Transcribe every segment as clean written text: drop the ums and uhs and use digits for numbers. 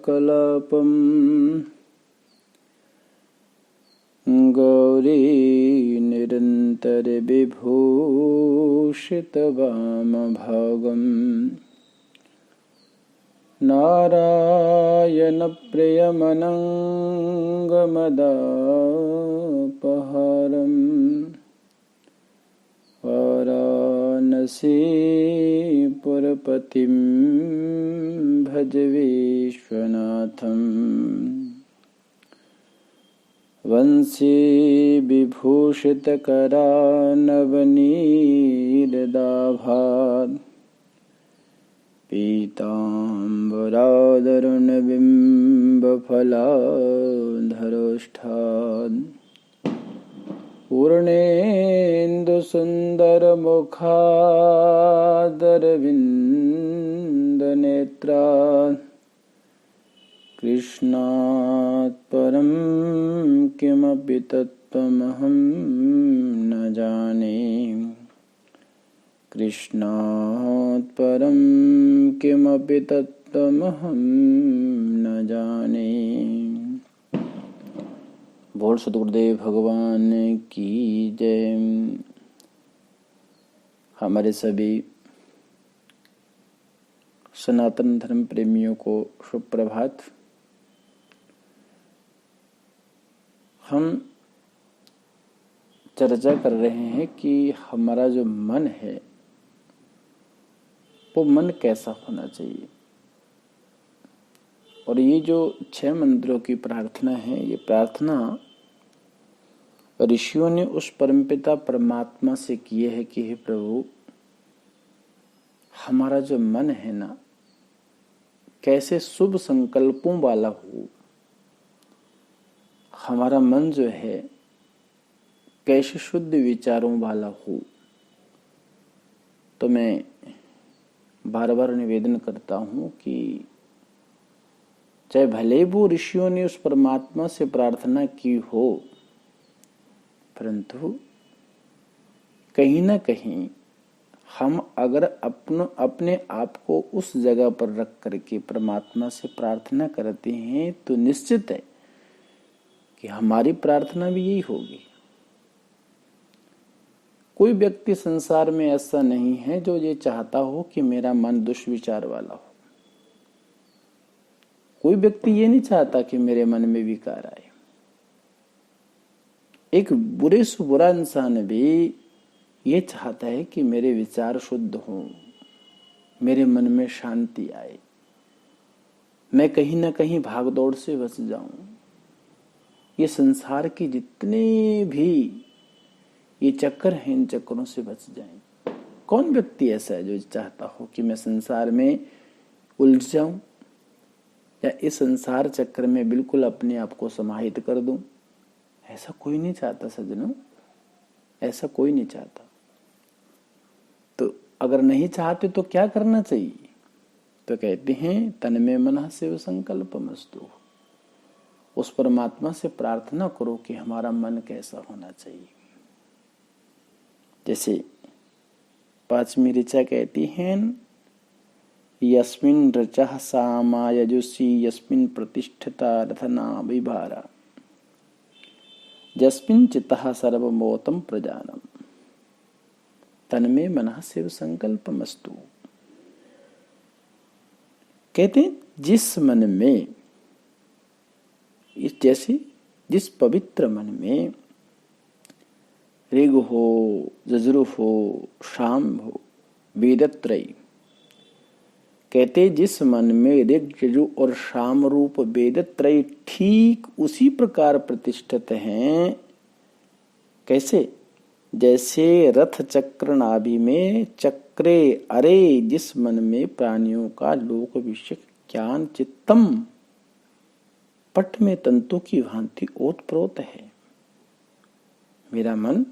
कलापम् गौरी निरन्तर विभूषित वामभागम् नारायण प्रियमनङ्गमदापहारम् वाराणसीपुरपतिं भज विश्वनाथम् वंशी विभूषितकरानवनीरदाभात् पीताम्बरादरुणबिम्बफलाधरोष्ठात् पूर्णेन्दुसुन्दरमुखादरविन्दनेत्रात् कृष्णात् परं किमपि तत्त्वमहं न जाने कृष्णात् परं किमपि तत्त्वमहं न जाने। बोल सद्गुरुदेव भगवान की जय। हमारे सभी सनातन धर्म प्रेमियों को शुभ प्रभात। हम चर्चा कर रहे हैं कि हमारा जो मन है वो मन कैसा होना चाहिए। और ये जो 6 मंत्रों की प्रार्थना है, ये प्रार्थना ऋषियों ने उस परमपिता परमात्मा से किए है कि हे प्रभु, हमारा जो मन है ना, कैसे शुभ संकल्पों वाला हो। हमारा मन जो है कैसे शुद्ध विचारों वाला हो। तो मैं बार बार निवेदन करता हूं कि चाहे भले वो ऋषियों ने उस परमात्मा से प्रार्थना की हो, परंतु कहीं ना कहीं हम अगर अपने आप को उस जगह पर रख करके परमात्मा से प्रार्थना करते हैं तो निश्चित है कि हमारी प्रार्थना भी यही होगी। कोई व्यक्ति संसार में ऐसा नहीं है जो ये चाहता हो कि मेरा मन दुष्विचार वाला हो। कोई व्यक्ति ये नहीं चाहता कि मेरे मन में विकार आए। एक बुरे से बुरा इंसान भी ये चाहता है कि मेरे विचार शुद्ध हों, मेरे मन में शांति आए, मैं कहीं ना कहीं भागदौड़ से बच जाऊं। ये संसार की जितने भी ये चक्कर हैं, इन चक्करों से बच जाएं। कौन व्यक्ति ऐसा है जो चाहता हो कि मैं संसार में उलझ जाऊं या इस संसार चक्र में बिल्कुल अपने आप को समाहित कर दूं? ऐसा कोई नहीं चाहता सज्जनों, ऐसा कोई नहीं चाहता। तो अगर नहीं चाहते तो क्या करना चाहिए? तो कहते हैं तन्मे मनः शिव संकल्पमस्तु। उस परमात्मा से प्रार्थना करो कि हमारा मन कैसा होना चाहिए। जैसे 5वीं ऋचा कहती हैं, यस्मिन् ऋचः सामायजुषी यस्मिन् प्रतिष्ठिता रथना विभारा यस्मिन् चित्तः सर्वमोतं प्रजानम् तन्मे मनः शिव संकल्पमस्तु। कहते हैं जिस मन में, जैसे जिस पवित्र मन में ऋग हो, यजुर हो, शाम हो, वेदत्रयी, कहते जिस मन में ऋग, यजु और शाम रूप वेदत्रयी ठीक उसी प्रकार प्रतिष्ठित हैं। कैसे? जैसे रथ चक्र नाभि में चक्रे अरे जिस मन में प्राणियों का लोक विषय ज्ञान चित्तम पट में तंतु की भांति ओतप्रोत है। मेरा मन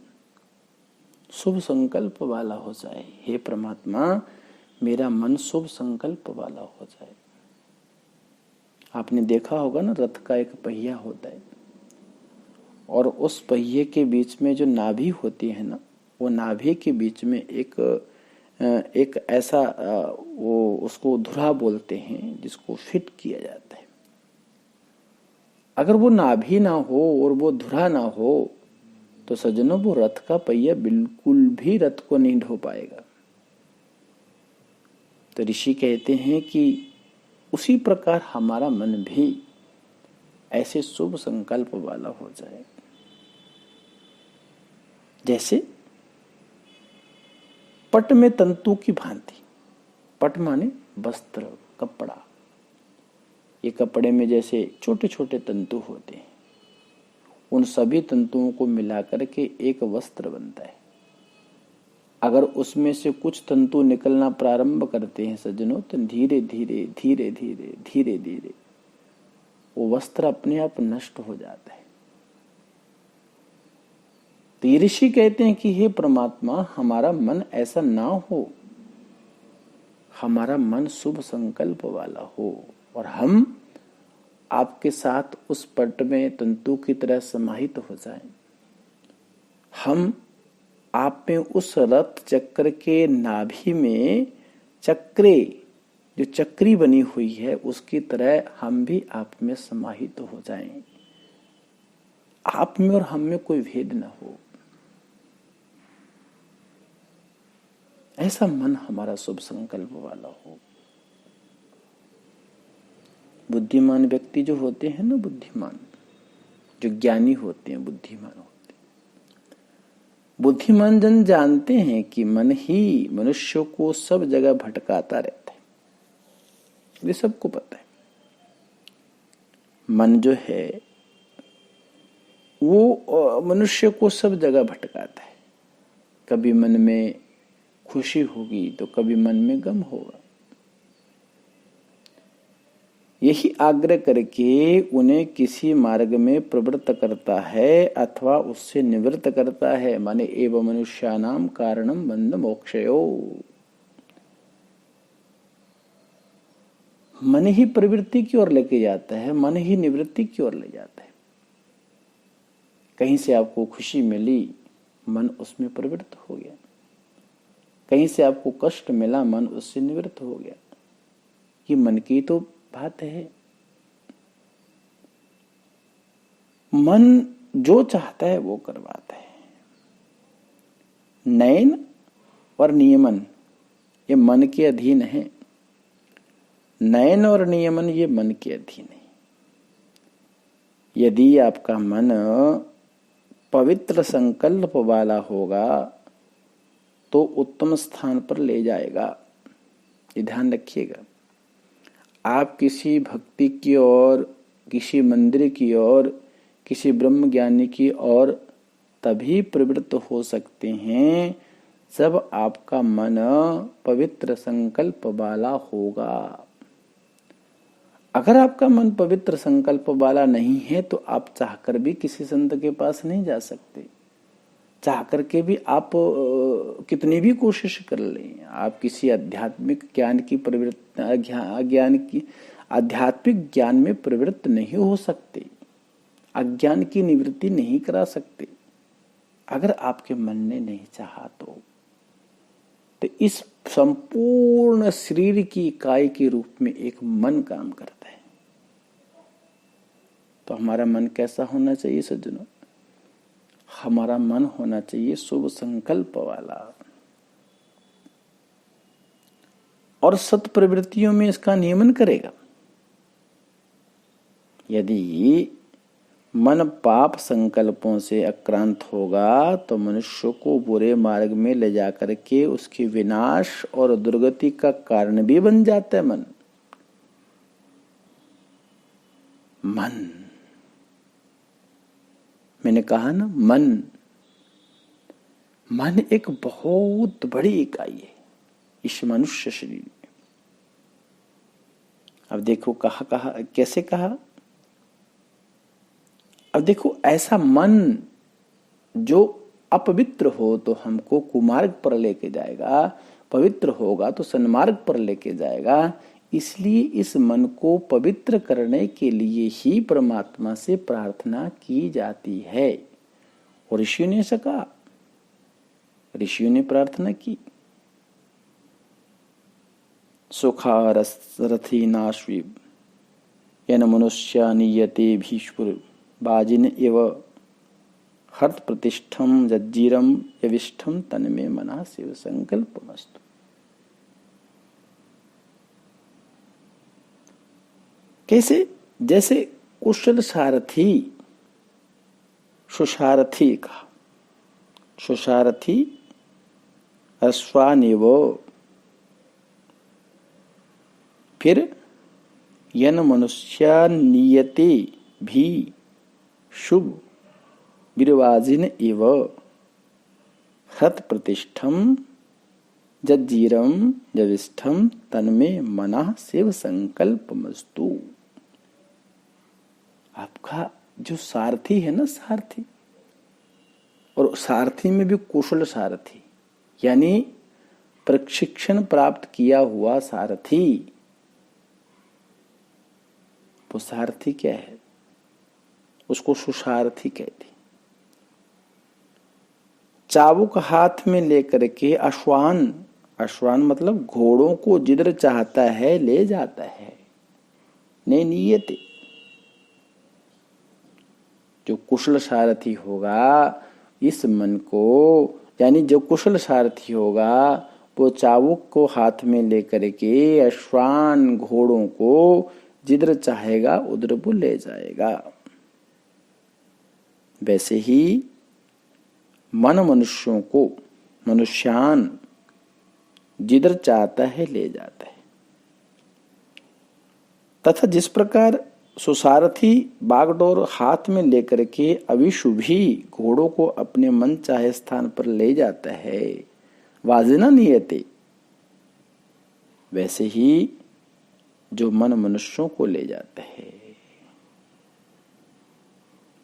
शुभ संकल्प वाला हो जाए। हे परमात्मा, मेरा मन शुभ संकल्प वाला हो जाए। आपने देखा होगा ना, रथ का एक पहिया होता है और उस पहिए के बीच में जो नाभि होती है ना, वो नाभि के बीच में एक ऐसा वो उसको धुरा बोलते हैं जिसको फिट किया जाता है। अगर वो नाभि ना हो और वो धुरा ना हो तो सज्जनों वो रथ का पहिया बिल्कुल भी रथ को नहीं ढो पाएगा। तो ऋषि कहते हैं कि उसी प्रकार हमारा मन भी ऐसे शुभ संकल्प वाला हो जाए। जैसे पट में तंतु की भांति, पट माने वस्त्र, कपड़ा। ये कपड़े में जैसे छोटे छोटे तंतु होते हैं, उन सभी तंतुओं को मिलाकर के एक वस्त्र बनता है। अगर उसमें से कुछ तंतु निकलना प्रारंभ करते हैं सज्जनों, तो धीरे धीरे धीरे धीरे धीरे धीरे वो वस्त्र अपने आप नष्ट हो जाता है। तो ये ऋषि कहते हैं कि हे परमात्मा, हमारा मन ऐसा ना हो, हमारा मन शुभ संकल्प वाला हो और हम आपके साथ उस पट में तंतु की तरह समाहित हो जाएं। हम आप में उस रथ चक्र के नाभि में चक्रे, जो चक्री बनी हुई है, उसकी तरह हम भी आप में समाहित हो जाएं। आप में और हम में कोई भेद न हो, ऐसा मन हमारा शुभ संकल्प वाला हो। बुद्धिमान व्यक्ति जो होते हैं ना, बुद्धिमान जो ज्ञानी होते हैं, बुद्धिमान होते हैं, बुद्धिमान जन जानते हैं कि मन ही मनुष्य को सब जगह भटकाता रहता है। ये सबको पता है। मन जो है वो मनुष्य को सब जगह भटकाता है। कभी मन में खुशी होगी तो कभी मन में गम होगा। यही आग्रह करके उन्हें किसी मार्ग में प्रवृत्त करता है अथवा उससे निवृत्त करता है। माने एव मनुष्यानाम कारणम बंध मोक्षयो। मन ही प्रवृत्ति की ओर लेके जाता है, मन ही निवृत्ति की ओर ले जाता है। कहीं से आपको खुशी मिली, मन उसमें प्रवृत्त हो गया। कहीं से आपको कष्ट मिला, मन उससे निवृत्त हो गया। ये मन की तो बात है। मन जो चाहता है वो करवाता है। नयन और नियमन ये मन के अधीन है। नयन और नियमन ये मन के अधीन है। यदि आपका मन पवित्र संकल्प वाला होगा तो उत्तम स्थान पर ले जाएगा। ये ध्यान रखिएगा। आप किसी भक्ति की ओर, किसी मंदिर की ओर, किसी ब्रह्म ज्ञानी की ओर तभी प्रवृत्त हो सकते हैं जब आपका मन पवित्र संकल्प वाला होगा। अगर आपका मन पवित्र संकल्प वाला नहीं है तो आप चाहकर भी किसी संत के पास नहीं जा सकते। चाह करके भी आप कितनी भी कोशिश कर लें, आप किसी आध्यात्मिक ज्ञान की आध्यात्मिक ज्ञान में प्रवृत्त नहीं हो सकते, अज्ञान की निवृत्ति नहीं करा सकते अगर आपके मन ने नहीं चाहा तो इस संपूर्ण शरीर की इकाई के रूप में एक मन काम करता है। तो हमारा मन कैसा होना चाहिए सज्जनों? हमारा मन होना चाहिए शुभ संकल्प वाला। और सत प्रवृत्तियों में इसका नियमन करेगा। यदि मन पाप संकल्पों से आक्रांत होगा तो मनुष्य को बुरे मार्ग में ले जाकर के उसके विनाश और दुर्गति का कारण भी बन जाता है। मन मैंने कहा ना, मन एक बहुत बड़ी इकाई है इस मनुष्य शरीर में। अब देखो कहा कैसे कहा। अब देखो, ऐसा मन जो अपवित्र हो तो हमको कुमार्ग पर लेके जाएगा, पवित्र होगा तो सन्मार्ग पर लेके जाएगा। इसलिए इस मन को पवित्र करने के लिए ही परमात्मा से प्रार्थना की जाती है। और ऋषियों ने ऐसा कहा, ऋषियों ने प्रार्थना की, सुखा रथी नाश्वी येन मनुष्य नियते भीष्पुर बाजिन एव हर्त प्रतिष्ठम जज्जीरम यविष्ठम तन्मे मनः शिव संकल्पमस्तु। कैसे? जैसे कुशल सारथी सुसारथी का, सुसारथी अश्वानेव, फिर यन मनुष्य नियते भी शुभ बिरवाजिन एव हत प्रतिष्ठम जज्जीरम जविष्ठम तन्मे मनः शिव संकल्पमस्तु। आपका जो सारथी है ना, सारथी, और सारथी में भी कुशल सारथी, यानी प्रशिक्षण प्राप्त किया हुआ सारथी। वो सारथी क्या है? उसको सुसारथी कहती। चाबुक हाथ में लेकर के अश्वान, अश्वान मतलब घोड़ों को जिधर चाहता है ले जाता है। ने नियते, जो कुशल सारथी होगा इस मन को, यानी जो कुशल सारथी होगा वो चाबुक को हाथ में लेकर के अश्वान घोड़ों को जिधर चाहेगा उधर वो ले जाएगा। वैसे ही मन मनुष्यों को, मनुष्यान जिधर चाहता है ले जाता है। तथा जिस प्रकार सुसारथी बागडोर हाथ में लेकर के अभिशुभी घोड़ों को अपने मन चाहे स्थान पर ले जाता है, वाजिना नियते, वैसे ही जो मन मनुष्यों को ले जाता है,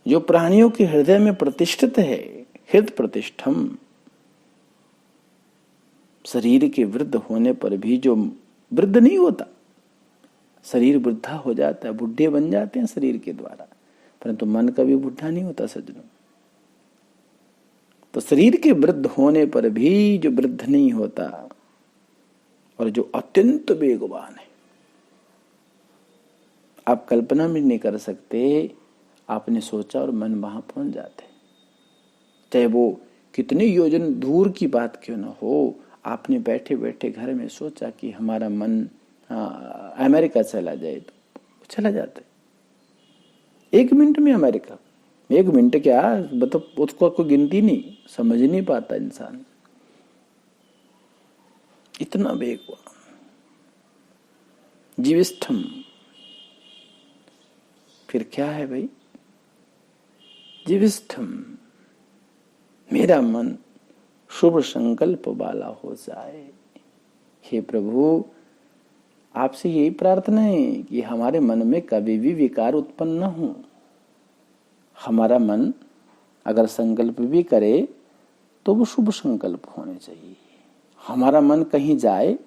जो प्राणियों के हृदय में प्रतिष्ठित है, हृदय प्रतिष्ठम, शरीर के वृद्ध होने पर भी जो वृद्ध नहीं होता, शरीर वृद्धा हो जाता है, बुढ़े बन जाते हैं शरीर के द्वारा, परंतु मन कभी बुढ़ा नहीं होता सज्जनों। तो शरीर के वृद्ध होने पर भी जो वृद्ध नहीं होता और जो अत्यंत वेगवान है, आप कल्पना भी नहीं कर सकते। आपने सोचा और मन वहां पहुंच जाते, चाहे वो कितने योजन दूर की बात क्यों ना हो। आपने बैठे बैठे घर में सोचा कि हमारा मन अमेरिका चला जाए, तो चला जाता है 1 मिनट में। अमेरिका 1 मिनट क्या, मतलब उसको कोई गिनती नहीं, समझ नहीं पाता इंसान, इतना वेगवान। जीविष्ठम, फिर क्या है भाई? जीविष्ठम, मेरा मन शुभ संकल्प वाला हो जाए। हे प्रभु, आपसे यही प्रार्थना है कि हमारे मन में कभी भी विकार उत्पन्न न हो। हमारा मन अगर संकल्प भी करे तो वो शुभ संकल्प होने चाहिए। हमारा मन कहीं जाए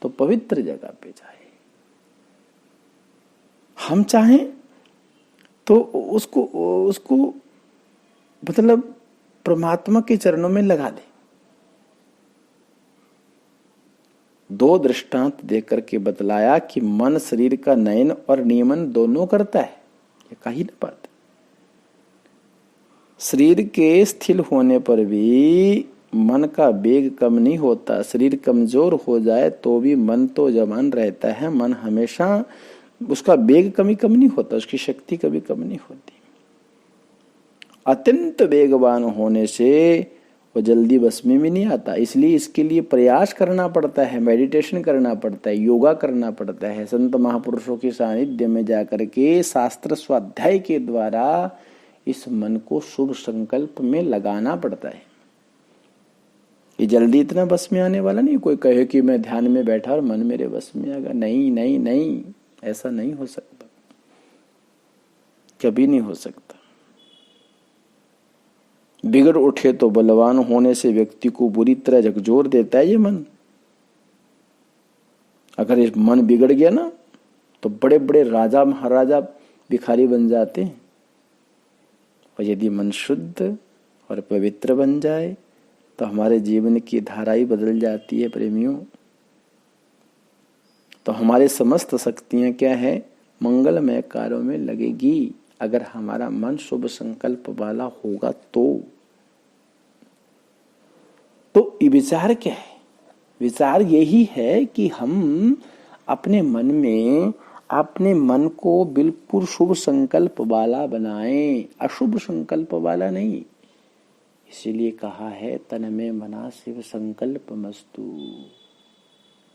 तो पवित्र जगह पे जाए। हम चाहें तो उसको मतलब परमात्मा के चरणों में लगा दे। 2 दृष्टांत देकर के बतलाया कि मन शरीर का नयन और नियमन दोनों करता है, ये कही न बात। शरीर के स्थिर होने पर भी मन का वेग कम नहीं होता। शरीर कमजोर हो जाए तो भी मन तो जवान रहता है। मन हमेशा, उसका वेग कभी कम नहीं होता, उसकी शक्ति कभी कम नहीं होती। अत्यंत वेगवान होने से वो जल्दी बस में भी नहीं आता। इसलिए इसके लिए प्रयास करना पड़ता है, मेडिटेशन करना पड़ता है, योगा करना पड़ता है। संत महापुरुषों के सानिध्य में जाकर के शास्त्र स्वाध्याय के द्वारा इस मन को शुभ संकल्प में लगाना पड़ता है। ये जल्दी इतना बस में आने वाला नहीं। कोई कहे कि मैं ध्यान में बैठा और मन मेरे बस में आ गया, नहीं नहीं नहीं, ऐसा नहीं हो सकता, कभी नहीं हो सकता। बिगड़ उठे तो बलवान होने से व्यक्ति को बुरी तरह झकझोर देता है ये मन। अगर ये मन बिगड़ गया ना तो बड़े बड़े राजा महाराजा भिखारी बन जाते हैं। और यदि मन शुद्ध और पवित्र बन जाए तो हमारे जीवन की धारा ही बदल जाती है प्रेमियों। तो हमारे समस्त शक्तियां क्या है? मंगलमय कार्यों में लगेगी। अगर हमारा मन शुभ संकल्प वाला होगा तो विचार क्या है? विचार यही है कि हम अपने मन को बिल्कुल शुभ संकल्प वाला बनाएं, अशुभ संकल्प वाला नहीं। इसीलिए कहा है तन में मना शिव संकल्प मस्तु।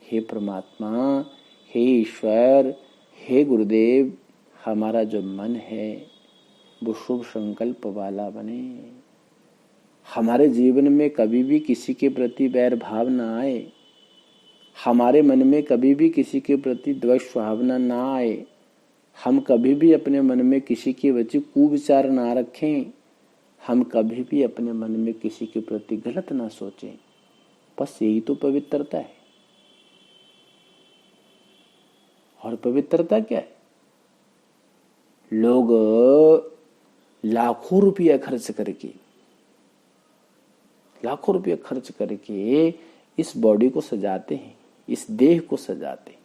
हे परमात्मा, हे ईश्वर, हे गुरुदेव, हमारा जो मन है वो शुभ संकल्प वाला बने। हमारे जीवन में कभी भी किसी के प्रति वैर भाव ना आए, हमारे मन में कभी भी किसी के प्रति द्वेष भावना ना आए, हम कभी भी अपने मन में किसी के प्रति कुविचार ना रखें, हम कभी भी अपने मन में किसी के प्रति गलत ना सोचें। बस यही तो पवित्रता है। और पवित्रता क्या है? लोग लाखों रुपया खर्च करके इस बॉडी को सजाते हैं, इस देह को सजाते हैं।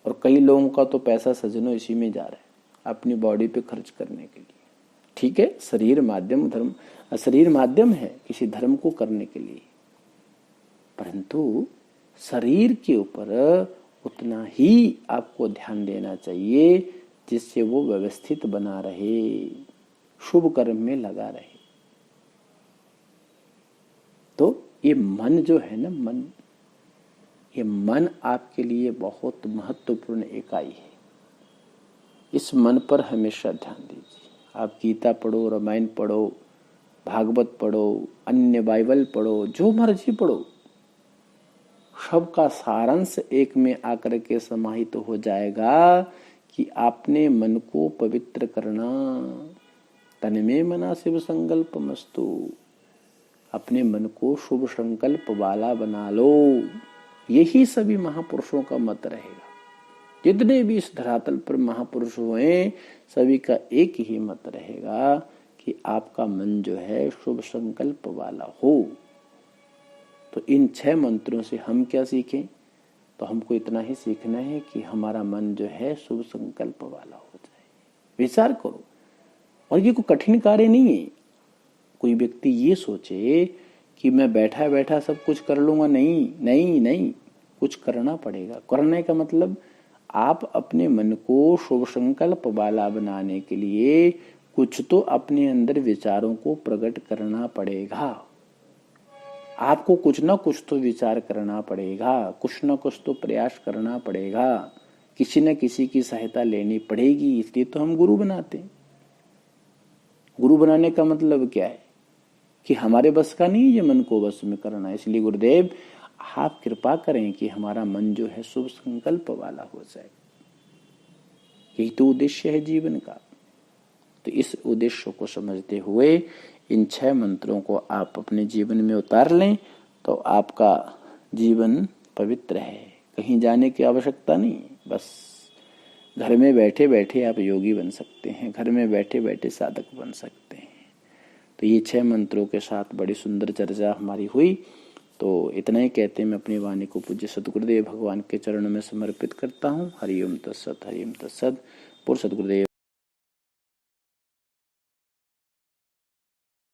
और कई लोगों का तो पैसा सजनो इसी में जा रहा है, अपनी बॉडी पे खर्च करने के लिए। ठीक है, शरीर माध्यम है किसी धर्म को करने के लिए, परंतु शरीर के ऊपर उतना ही आपको ध्यान देना चाहिए जिससे वो व्यवस्थित बना रहे, शुभ कर्म में लगा रहे। तो ये मन जो है ना, ये मन आपके लिए बहुत महत्वपूर्ण इकाई है। इस मन पर हमेशा ध्यान दीजिए। आप गीता पढ़ो, रामायण पढ़ो, भागवत पढ़ो, अन्य बाइबल पढ़ो, जो मर्जी पढ़ो, सबका सारांश एक में आकर के समाहित हो जाएगा कि आपने मन को पवित्र करना। तन में मना शिव संकल्प मस्तु। अपने मन को शुभ संकल्प वाला बना लो। यही सभी महापुरुषों का मत रहेगा। जितने भी इस धरातल पर महापुरुष हुए, सभी का एक ही मत रहेगा कि आपका मन जो है शुभ संकल्प वाला हो। तो इन 6 मंत्रों से हम क्या सीखें? तो हमको इतना ही सीखना है कि हमारा मन जो है शुभ संकल्प वाला हो जाए। विचार करो। और ये कोई कठिन कार्य नहीं है। कोई व्यक्ति ये सोचे कि मैं बैठा बैठा सब कुछ कर लूंगा, नहीं, कुछ करना पड़ेगा। करने का मतलब आप अपने मन को शुभ संकल्प वाला बनाने के लिए कुछ तो अपने अंदर विचारों को प्रकट करना पड़ेगा। आपको कुछ ना कुछ तो विचार करना पड़ेगा, कुछ ना कुछ तो प्रयास करना पड़ेगा, किसी न किसी की सहायता लेनी पड़ेगी। इसलिए तो हम गुरु बनाते हैं। गुरु बनाने का मतलब क्या है? कि हमारे बस का नहीं ये मन को बस में करना। इसलिए गुरुदेव आप कृपा करें कि हमारा मन जो है शुभ संकल्प वाला हो जाए। यही तो उद्देश्य है जीवन का। तो इस उद्देश्य को समझते हुए इन 6 मंत्रों को आप अपने जीवन में उतार लें तो आपका जीवन पवित्र है। कहीं जाने की आवश्यकता नहीं। बस घर में बैठे बैठे आप योगी बन सकते हैं, घर में बैठे बैठे साधक बन सकते हैं। तो ये 6 मंत्रों के साथ बड़ी सुंदर चर्चा हमारी हुई। तो इतना ही कहते मैं अपनी वाणी को पूज्य सद्गुरुदेव भगवान के चरणों में समर्पित करता हूँ। हरिओम तत्सत, हरिओम तत्सत। पूर्ण सद्गुरुदेव।